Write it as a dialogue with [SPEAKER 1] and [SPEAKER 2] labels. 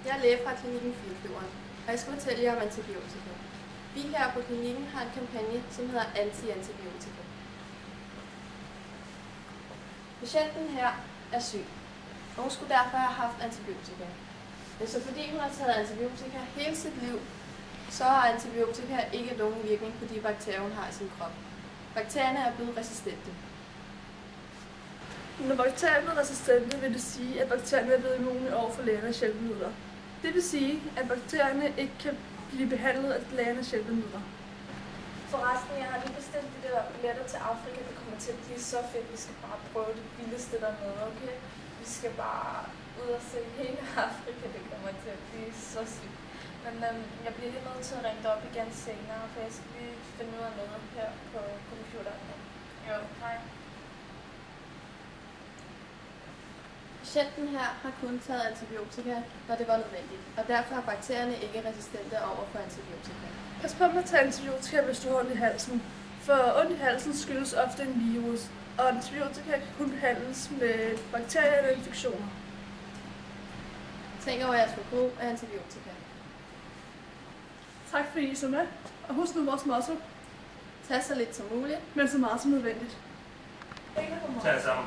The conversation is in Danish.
[SPEAKER 1] Jeg er læge fra klinikken Firkløveren, og jeg skal fortælle jer om antibiotika. Vi her på klinikken har en kampagne, som hedder Anti-Antibiotika. Patienten her er syg, og hun skulle derfor have haft antibiotika. Men så fordi hun har taget antibiotika hele sit liv, så har antibiotika ikke nogen virkning på de bakterier, hun har i sin krop. Bakterierne er blevet resistente.
[SPEAKER 2] Når bakterier er blevet resistente, vil det sige, at bakterierne er blevet immune over for lægernes hjælpemidler. Det vil sige, at bakterierne ikke kan blive behandlet af lægernes hjælpemidler.
[SPEAKER 3] Forresten, jeg har lige bestilt de der billetter til Afrika. Det kommer til at blive så fedt. Vi skal bare prøve det vildeste dernede, okay? Vi skal bare ud og se hele Afrika. Det kommer til at blive så sygt. Men jeg bliver lige nødt til at ringe dig op igen senere, for jeg skal lige finde ud af noget her på computeren. Jo, hej.
[SPEAKER 1] Patienten her har kun taget antibiotika, når det var nødvendigt, og derfor er bakterierne ikke resistente over for antibiotika.
[SPEAKER 2] Pas på med at tage antibiotika, hvis du har ondt i halsen. For ondt i halsen skyldes ofte en virus, og antibiotika kan kun behandles med bakterier eller infektioner.
[SPEAKER 1] Tænk over jeres forbrug af antibiotika.
[SPEAKER 2] Tak fordi I så med, og husk nu vores motto,
[SPEAKER 1] Tag så lidt som muligt,
[SPEAKER 2] men så meget som nødvendigt.
[SPEAKER 4] Tag sammen.